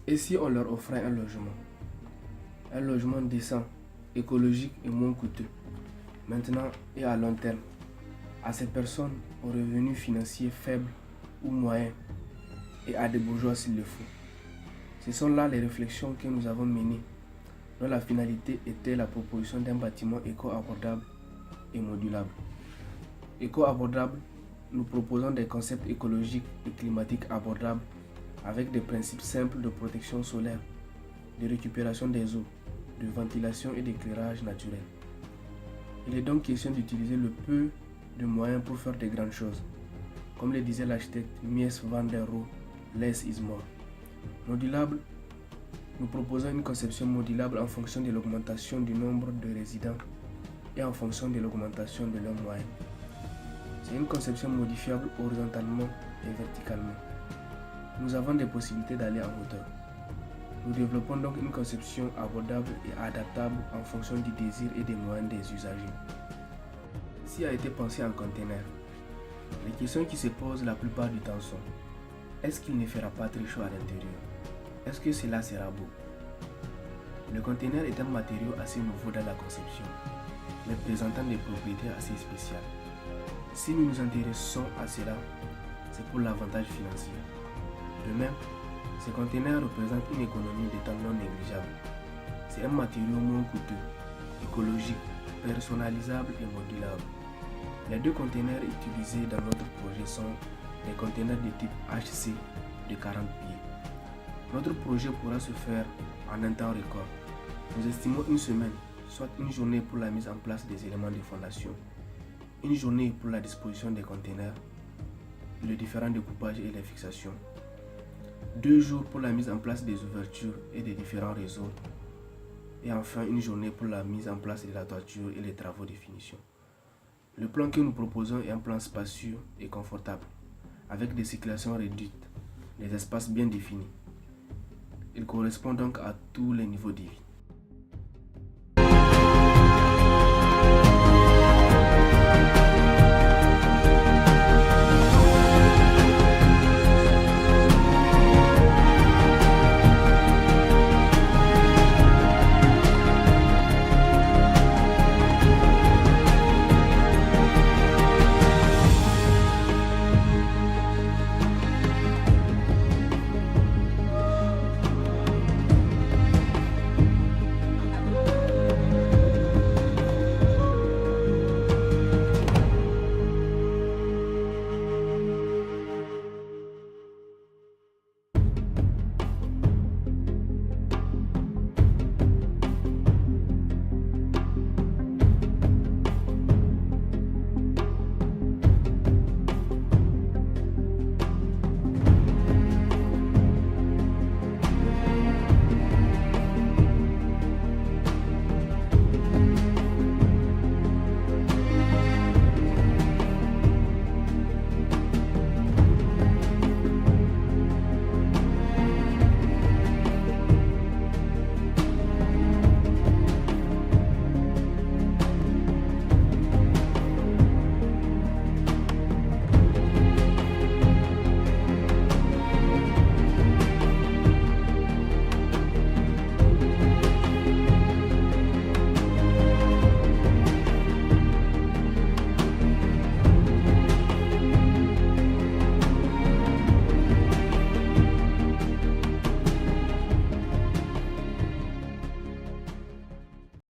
Et si on leur offrait un logement décent, écologique et moins coûteux, maintenant et à long terme, à ces personnes aux revenus financiers faibles ou moyens et à des bourgeois s'il le faut. Ce sont là les réflexions que nous avons menées, dont la finalité était la proposition d'un bâtiment éco-abordable et modulable. Éco-abordable, nous proposons des concepts écologiques et climatiques abordables avec des principes simples de protection solaire, de récupération des eaux, de ventilation et d'éclairage naturel. Il est donc question d'utiliser le peu de moyens pour faire de grandes choses. Comme le disait l'architecte Mies van der Rohe, less is more. Modulable, nous proposons une conception modulable en fonction de l'augmentation du nombre de résidents et en fonction de l'augmentation de leurs moyens. C'est une conception modifiable horizontalement et verticalement. Nous avons des possibilités d'aller en hauteur. Nous développons donc une conception abordable et adaptable en fonction du désir et des moyens des usagers. Ceci a été pensé en container. Les questions qui se posent la plupart du temps sont: est-ce qu'il ne fera pas très chaud à l'intérieur? Est-ce que cela sera beau? Le container est un matériau assez nouveau dans la conception, mais présentant des propriétés assez spéciales. Si nous nous intéressons à cela, c'est pour l'avantage financier. De même, ce conteneur représente une économie de temps non négligeable. C'est un matériau moins coûteux, écologique, personnalisable et modulable. Les deux conteneurs utilisés dans notre projet sont des conteneurs de type HC de 40 pieds. Notre projet pourra se faire en un temps record. Nous estimons une semaine, soit une journée pour la mise en place des éléments de fondation, une journée pour la disposition des conteneurs, le différent découpage et les fixations, 2 jours pour la mise en place des ouvertures et des différents réseaux, et enfin une journée pour la mise en place de la toiture et les travaux de finition. Le plan que nous proposons est un plan spacieux et confortable, avec des circulations réduites, des espaces bien définis. Il correspond donc à tous les niveaux de vie.